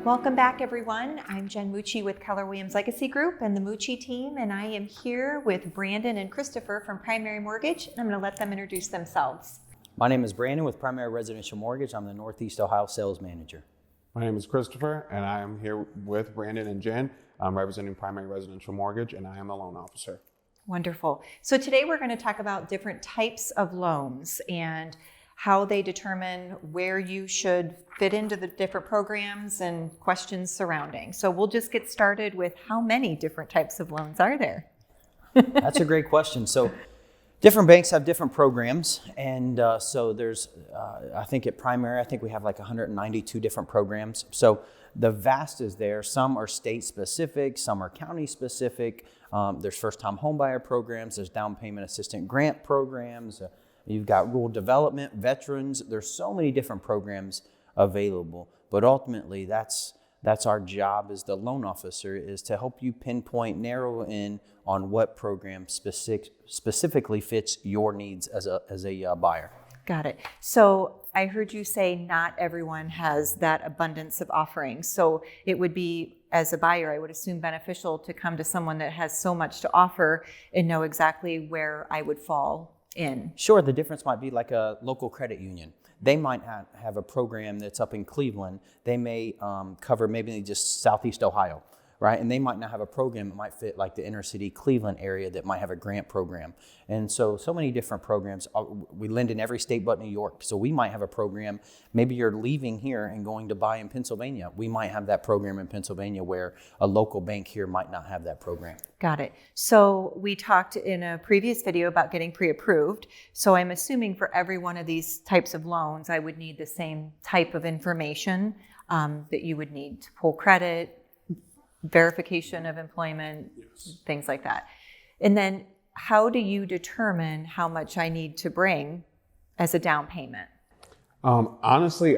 Welcome back, everyone. I'm Jen Mucci with Keller Williams Legacy Group and the Mucci team, and I am here with Brandon and Christopher from Primary Mortgage, and I'm going to let them introduce themselves. My name is Brandon with Primary Residential Mortgage. I'm the Northeast Ohio Sales Manager. My name is Christopher, and I am here with Brandon and Jen. I'm representing Primary Residential Mortgage, and I am a loan officer. Wonderful. So today we're going to talk about different types of loans and how they determine where you should fit into the different programs and questions surrounding. So we'll just get started with how many different types of loans are there? That's a great question. So different banks have different programs. And so there's, I think at Primary, I think we have like 192 different programs. So the vast is there. Some are state specific, some are county specific. There's first time homebuyer programs, there's down payment assistant grant programs. You've got rural development, veterans. There's so many different programs available. But ultimately, that's our job as the loan officer, is to help you pinpoint, narrow in on what program specifically fits your needs as a buyer. Got it. So I heard you say not everyone has that abundance of offerings. So it would be, as a buyer, I would assume beneficial to come to someone that has so much to offer and know exactly where I would fall in. Sure, the difference might be like a local credit union. They might have a program that's up in Cleveland. They may cover maybe just Southeast Ohio, right? And they might not have a program that might fit like the inner city Cleveland area that might have a grant program. And so many different programs. We lend in every state but New York. So we might have a program, maybe you're leaving here and going to buy in Pennsylvania. We might have that program in Pennsylvania where a local bank here might not have that program. Got it. So we talked in a previous video about getting pre-approved. So I'm assuming for every one of these types of loans, I would need the same type of information that you would need to pull credit, verification of employment, yes, things like that. And then how do you determine how much I need to bring as a down payment? Honestly,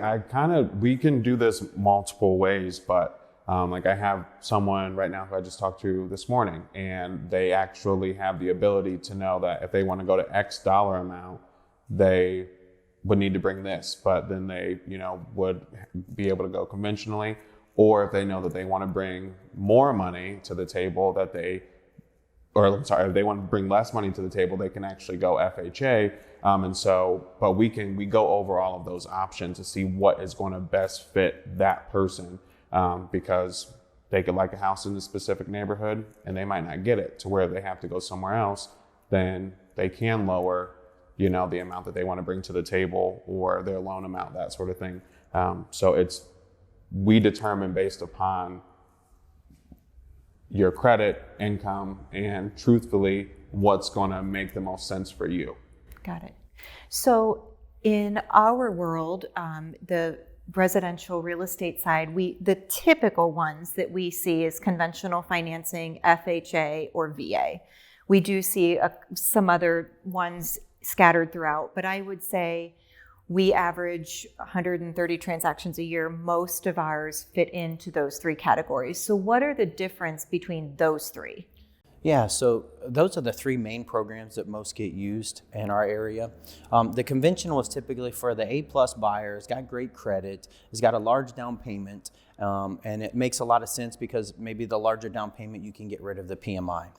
we can do this multiple ways, but like I have someone right now who I just talked to this morning, and they actually have the ability to know that if they want to go to X dollar amount, they would need to bring this, but then they, would be able to go conventionally. Or if they know that they want to bring more money to the table if they want to bring less money to the table, they can actually go FHA. But we go over all of those options to see what is going to best fit that person, because they could like a house in a specific neighborhood and they might not get it to where they have to go somewhere else. Then they can lower, the amount that they want to bring to the table or their loan amount, that sort of thing. We determine based upon your credit, income, and truthfully, what's going to make the most sense for you. Got it. So in our world, the residential real estate side, the typical ones that we see is conventional financing, FHA, or VA. We do see some other ones scattered throughout, but I would say we average 130 transactions a year. Most of ours fit into those three categories. So what are the difference between those three? Yeah, so those are the three main programs that most get used in our area. The conventional is typically for the A-plus buyer. It's got great credit. It's got a large down payment. And it makes a lot of sense because maybe the larger down payment, you can get rid of the PMI.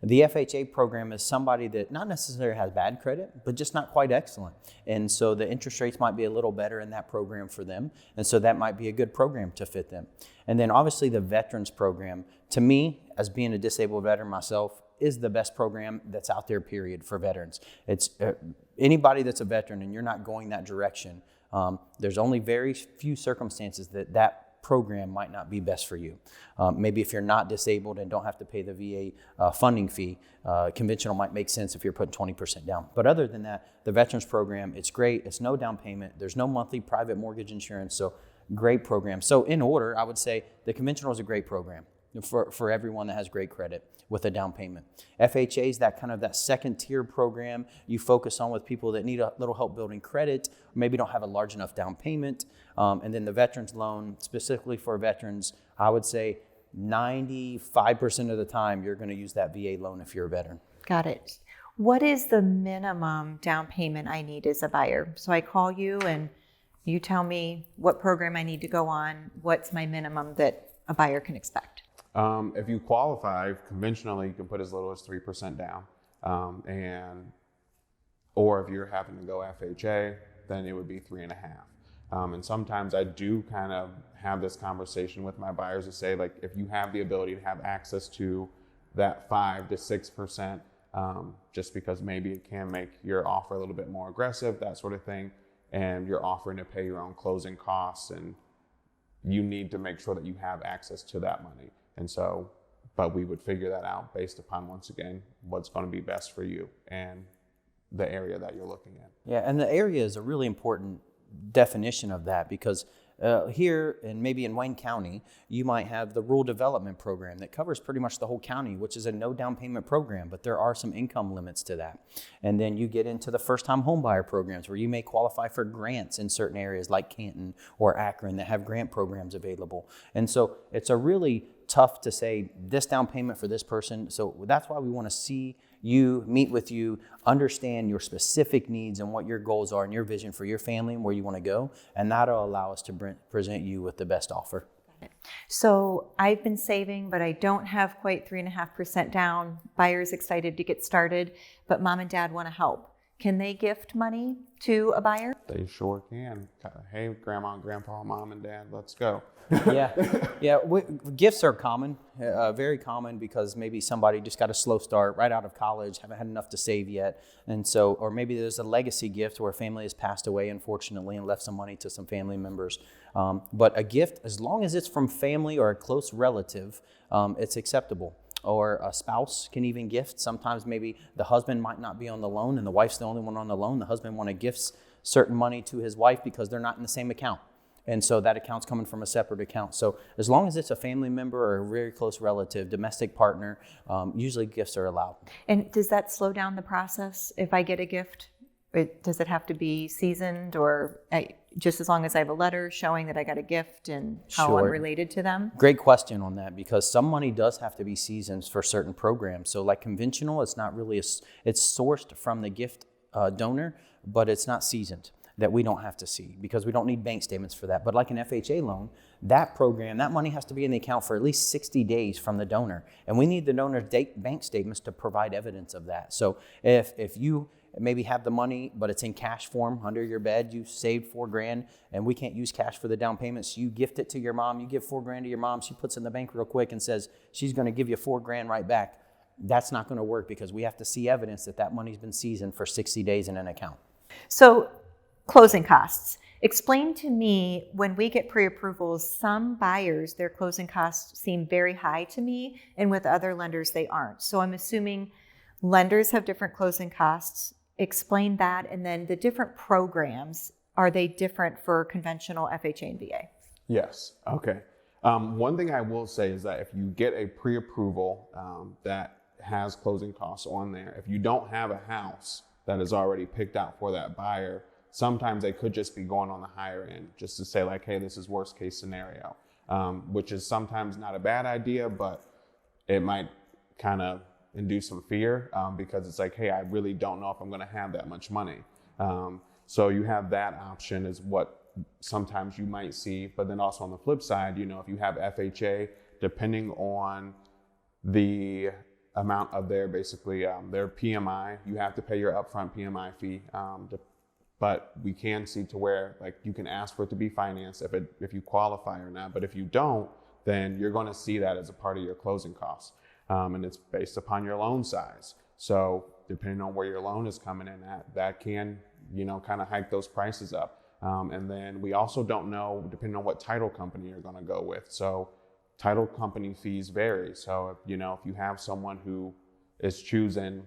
The FHA program is somebody that not necessarily has bad credit, but just not quite excellent. And so the interest rates might be a little better in that program for them. And so that might be a good program to fit them. And then obviously the veterans program, to me, as being a disabled veteran myself, is the best program that's out there, period, for veterans. It's anybody that's a veteran and you're not going that direction, there's only very few circumstances that program might not be best for you. Maybe if you're not disabled and don't have to pay the VA funding fee, conventional might make sense if you're putting 20% down. But other than that, the veterans program, it's great. It's no down payment. There's no monthly private mortgage insurance. So great program. So in order, I would say the conventional is a great program for everyone that has great credit with a down payment. FHA is that second tier program you focus on with people that need a little help building credit, or maybe don't have a large enough down payment. And then the veterans loan, specifically for veterans, I would say 95% of the time you're going to use that VA loan if you're a veteran. Got it. What is the minimum down payment I need as a buyer? So I call you and You tell me what program I need to go on. What's my minimum that a buyer can expect? If you qualify conventionally, you can put as little as 3% down, or if you're having to go FHA, then it would be 3.5. And sometimes I do kind of have this conversation with my buyers to say, like, if you have the ability to have access to that 5 to 6%, just because maybe it can make your offer a little bit more aggressive, that sort of thing, and you're offering to pay your own closing costs, and you need to make sure that you have access to that money. And so, but we would figure that out based upon, once again, what's going to be best for you and the area that you're looking at. Yeah, and the area is a really important definition of that, because here and maybe in Wayne County, you might have the rural development program that covers pretty much the whole county, which is a no down payment program, but there are some income limits to that. And then you get into the first time home buyer programs where you may qualify for grants in certain areas like Canton or Akron that have grant programs available. And so it's a really tough to say this down payment for this person. So that's why we want to see you, meet with you, understand your specific needs and what your goals are and your vision for your family and where you want to go. And that'll allow us to present you with the best offer. So I've been saving, but I don't have quite 3.5% down. Buyer's excited to get started, but mom and dad want to help. Can they gift money to a buyer? They sure can. Hey, grandma, grandpa, mom, and dad, let's go. Yeah. Gifts are common, very common, because maybe somebody just got a slow start right out of college, haven't had enough to save yet. And so, or maybe there's a legacy gift where a family has passed away, unfortunately, and left some money to some family members. But a gift, as long as it's from family or a close relative, it's acceptable. Or a spouse can even gift. Sometimes maybe the husband might not be on the loan and the wife's the only one on the loan. The husband want to gift certain money to his wife because they're not in the same account. And so that account's coming from a separate account. So as long as it's a family member or a very close relative, domestic partner, usually gifts are allowed. And does that slow down the process if I get a gift? Does it have to be seasoned, or just as long as I have a letter showing that I got a gift and how I'm related to them? Great question on that, because some money does have to be seasoned for certain programs. So like conventional, it's not really, it's sourced from the gift donor, but it's not seasoned, that we don't have to see because we don't need bank statements for that. But like an FHA loan, that program, that money has to be in the account for at least 60 days from the donor. And we need the donor's bank statements to provide evidence of that. So if you maybe have the money, but it's in cash form under your bed, you saved $4,000 and we can't use cash for the down payments, you gift it to your mom, you give $4,000 to your mom, she puts it in the bank real quick and says she's going to give you $4,000 right back. That's not going to work because we have to see evidence that that money's been seasoned for 60 days in an account. So closing costs. Explain to me, when we get pre-approvals, some buyers, their closing costs seem very high to me, and with other lenders, they aren't. So I'm assuming lenders have different closing costs. Explain that, and then the different programs, are they different for conventional FHA and VA? Yes. Okay. One thing I will say is that if you get a pre-approval that has closing costs on there, if you don't have a house that is already picked out for that buyer, sometimes they could just be going on the higher end just to say like, hey, this is worst case scenario, which is sometimes not a bad idea, but it might kind of induce some fear because it's like, hey, I really don't know if I'm going to have that much money. So you have that option is what sometimes you might see. But then also on the flip side, you know, if you have FHA, depending on the amount of their basically their PMI, you have to pay your upfront PMI fee. But we can see to where like you can ask for it to be financed if you qualify or not. But if you don't, then you're going to see that as a part of your closing costs. And it's based upon your loan size. So depending on where your loan is coming in at, that can, you know, kind of hike those prices up. And then we also don't know, depending on what title company you're going to go with. So title company fees vary. So, if you have someone who is choosing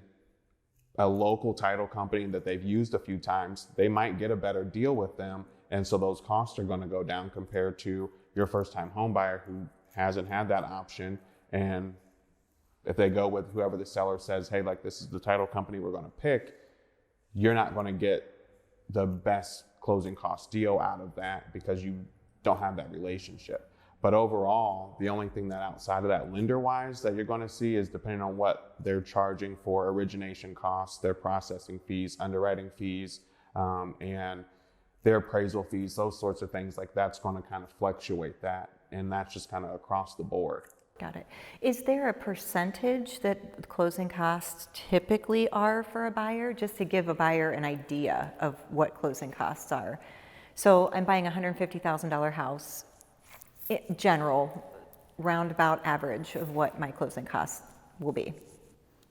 a local title company that they've used a few times, they might get a better deal with them. And so those costs are going to go down compared to your first time home buyer who hasn't had that option. And if they go with whoever the seller says, hey, like this is the title company we're going to pick, you're not going to get the best closing cost deal out of that because you don't have that relationship. But overall, the only thing that outside of that lender-wise that you're going to see is depending on what they're charging for origination costs, their processing fees, underwriting fees, and their appraisal fees, those sorts of things, like that's going to kind of fluctuate that. And that's just kind of across the board. Got it. Is there a percentage that the closing costs typically are for a buyer, just to give a buyer an idea of what closing costs are? So I'm buying a $150,000 house, general, roundabout average of what my closing costs will be.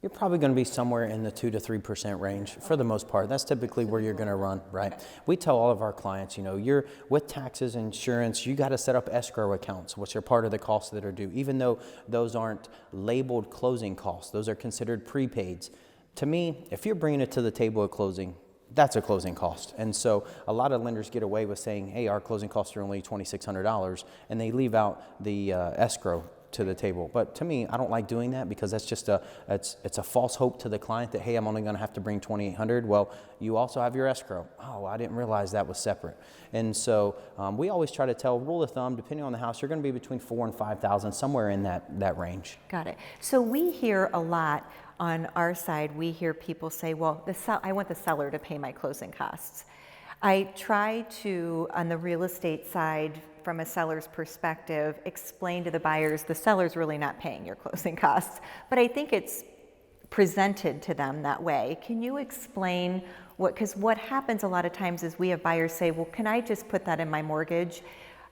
You're probably going to be somewhere in the 2 to 3% range for the most part. That's typically where you're going to run, right? We tell all of our clients, you're with taxes, insurance, you got to set up escrow accounts, which are part of the costs that are due, even though those aren't labeled closing costs. Those are considered prepaids. To me, if you're bringing it to the table at closing, that's a closing cost. And so a lot of lenders get away with saying, hey, our closing costs are only $2,600, and they leave out the escrow to the table. But to me, I don't like doing that because that's just it's a false hope to the client that, hey, I'm only going to have to bring $2,800. Well, you also have your escrow. Oh, I didn't realize that was separate. And so we always try to tell, rule of thumb, depending on the house, you're going to be between $4,000 and $5,000, somewhere in that range. Got it. So we hear a lot on our side, we hear people say, well, I want the seller to pay my closing costs. I try to, on the real estate side, from a seller's perspective, explain to the buyers the seller's really not paying your closing costs, but I think it's presented to them that way. Can you explain because what happens a lot of times is we have buyers say, well, can I just put that in my mortgage?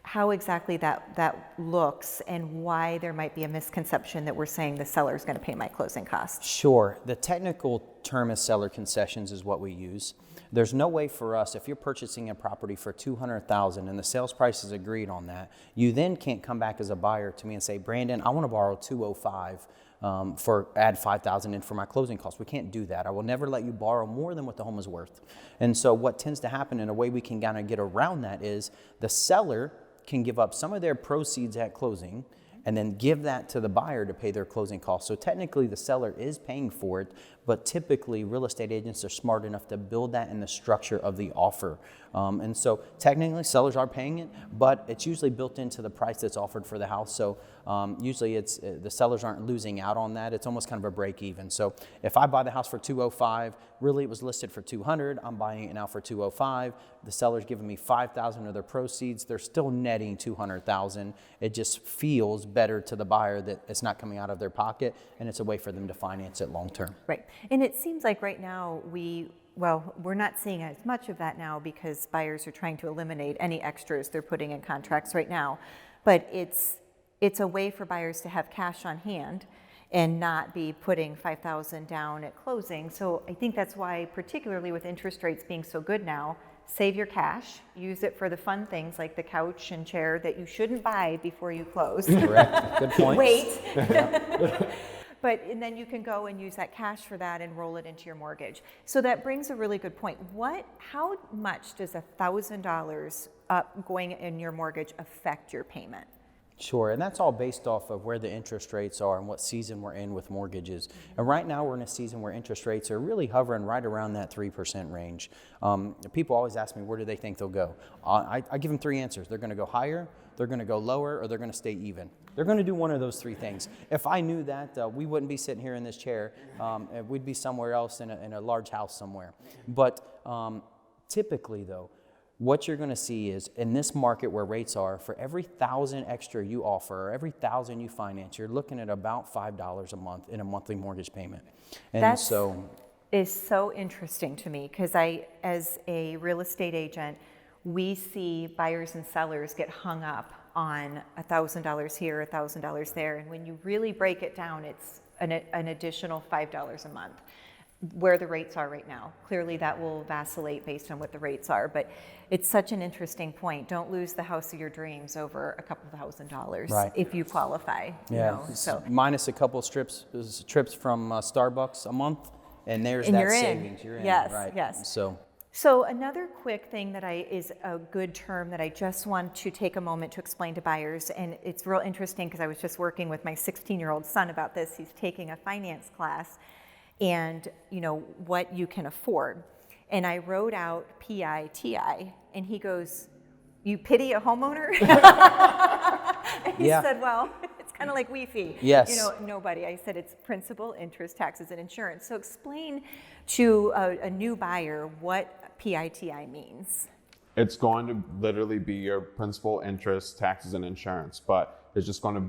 How exactly that looks and why there might be a misconception that we're saying the seller is going to pay my closing costs? Sure. The technical term is seller concessions is what we use. There's no way for us, if you're purchasing a property for $200,000 and the sales price is agreed on that, you then can't come back as a buyer to me and say, Brandon, I want to borrow $205 add $5,000 in for my closing costs. We can't do that. I will never let you borrow more than what the home is worth. And so what tends to happen, in a way we can kind of get around that, is the seller can give up some of their proceeds at closing and then give that to the buyer to pay their closing costs. So technically the seller is paying for it, but typically real estate agents are smart enough to build that in the structure of the offer. And so technically sellers are paying it, but it's usually built into the price that's offered for the house. So usually the sellers aren't losing out on that. It's almost kind of a break even. So if I buy the house for $205, really it was listed for $200, I'm buying it now for $205. The seller's giving me $5,000 of their proceeds. They're still netting $200,000. It just feels better to the buyer that it's not coming out of their pocket, and it's a way for them to finance it long term. Right. And it seems like right now we're not seeing as much of that now because buyers are trying to eliminate any extras they're putting in contracts right now. But it's a way for buyers to have cash on hand and not be putting $5,000 down at closing. So I think that's why, particularly with interest rates being so good now, save your cash, use it for the fun things like the couch and chair that you shouldn't buy before you close. Correct. Good point. Wait. And then you can go and use that cash for that and roll it into your mortgage. So that brings a really good point. How much does $1,000 up going in your mortgage affect your payment? Sure, and that's all based off of where the interest rates are and what season we're in with mortgages. And right now we're in a season where interest rates are really hovering right around that 3% range. People always ask me, where do they think they'll go? I give them three answers. They're going to go higher, they're going to go lower, or they're going to stay even. They're going to do one of those three things. If I knew that, we wouldn't be sitting here in this chair. We'd be somewhere else in a large house somewhere. But typically, though, what you're going to see is in this market where rates are, for every $1,000 extra you offer or every $1,000 you finance, you're looking at about $5 a month in a monthly mortgage payment. And That is so interesting to me because as a real estate agent, we see buyers and sellers get hung up on $1,000 here, $1,000 there, and when you really break it down, it's an additional $5 a month. Where the rates are right now. Clearly that will vacillate based on what the rates are, but it's such an interesting point. Don't lose the house of your dreams over a couple $1,000 Right. if you qualify. yeah, So minus a couple trips from Starbucks a month, and there's And that you're in. savings. You're in. Yes, right. yes. So another quick thing that is a good term that I just want to take a moment to explain to buyers, and it's real interesting because I was just working with my 16-year-old son about this. He's taking a finance class and what you can afford. And I wrote out PITI, and he goes, "You pity a homeowner?" And he said, "Well, it's kind of like Wi-Fi." Yes. Nobody. I said it's principal, interest, taxes, and insurance. So explain to a new buyer what PITI means. It's going to literally be your principal, interest, taxes, and insurance, but it's just going to,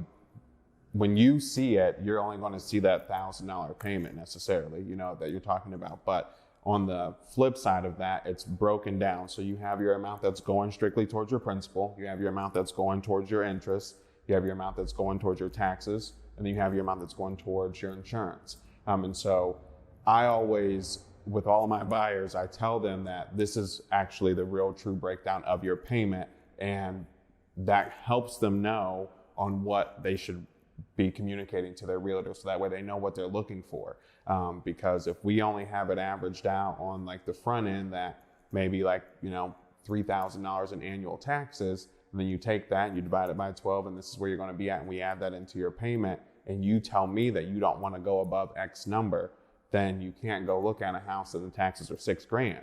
when you see it, you're only going to see that $1,000 payment necessarily, that you're talking about. But on the flip side of that, it's broken down. So you have your amount that's going strictly towards your principal, you have your amount that's going towards your interest, you have your amount that's going towards your taxes, and then you have your amount that's going towards your insurance. And so I always, with all of my buyers, I tell them that this is actually the real true breakdown of your payment, and that helps them know on what they should be communicating to their realtor, so that way they know what they're looking for. Because if we only have it averaged out on like the front end that maybe like, $3,000 in annual taxes, and then you take that and you divide it by 12, and this is where you're going to be at, and we add that into your payment, and you tell me that you don't want to go above X number, then you can't go look at a house that the taxes are $6,000.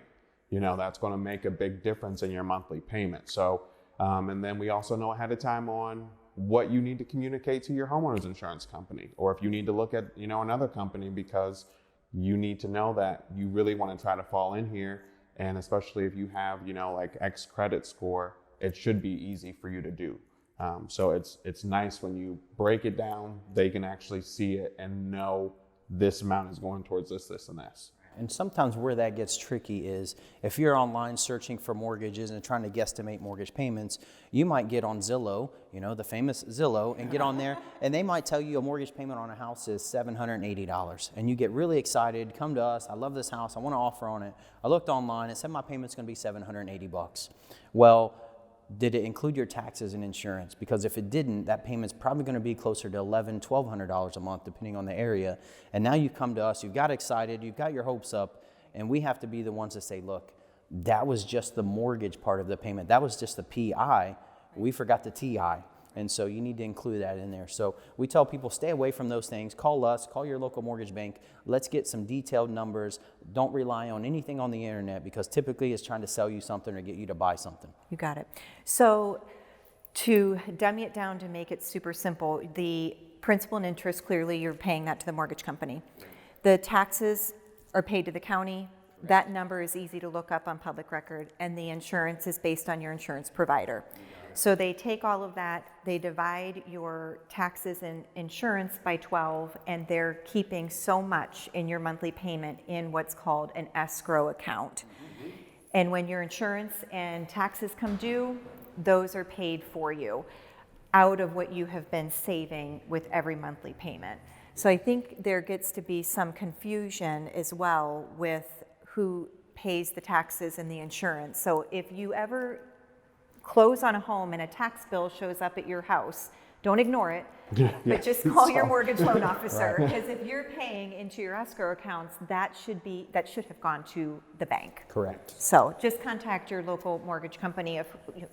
That's going to make a big difference in your monthly payment. So, and then we also know ahead of time on what you need to communicate to your homeowner's insurance company, or if you need to look at, another company, because you need to know that you really want to try to fall in here. And especially if you have, like X credit score, it should be easy for you to do. So it's nice when you break it down, they can actually see it and know this amount is going towards this, this, and this. And sometimes where that gets tricky is if you're online searching for mortgages and trying to guesstimate mortgage payments, you might get on Zillow, the famous Zillow, and get on there, and they might tell you a mortgage payment on a house is $780. And you get really excited, come to us, I love this house, I want to offer on it. I looked online, it said my payment's going to be $780. Well, did it include your taxes and insurance? Because if it didn't, that payment's probably going to be closer to $1,100, $1,200 a month, depending on the area. And now you come to us, you've got excited, you've got your hopes up, and we have to be the ones to say, look, that was just the mortgage part of the payment. That was just the PI. We forgot the TI. And so you need to include that in there. So we tell people, stay away from those things. Call us, call your local mortgage bank. Let's get some detailed numbers. Don't rely on anything on the internet, because typically it's trying to sell you something or get you to buy something. You got it. So to dummy it down, to make it super simple, the principal and interest, clearly you're paying that to the mortgage company. The taxes are paid to the county. That number is easy to look up on public record, and the insurance is based on your insurance provider. So they take all of that, they divide your taxes and insurance by 12, and they're keeping so much in your monthly payment in what's called an escrow account. And when your insurance and taxes come due, those are paid for you out of what you have been saving with every monthly payment. So I think there gets to be some confusion as well with who pays the taxes and the insurance. So if you ever close on a home and a tax bill shows up at your house, don't ignore it, but just call your mortgage loan officer, because if you're paying into your escrow accounts, that should have gone to the bank. Correct. So just contact your local mortgage company, of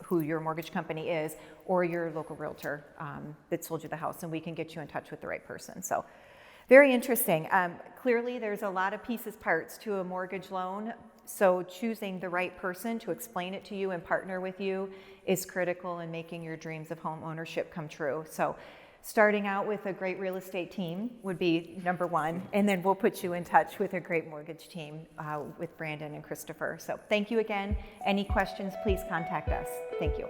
who your mortgage company is, or your local realtor that sold you the house, and we can get you in touch with the right person. So very interesting. Clearly there's a lot of parts to a mortgage loan. So choosing the right person to explain it to you and partner with you is critical in making your dreams of home ownership come true. So starting out with a great real estate team would be number one, and then we'll put you in touch with a great mortgage team with Brandon and Christopher. So thank you again. Any questions, please contact us. Thank you.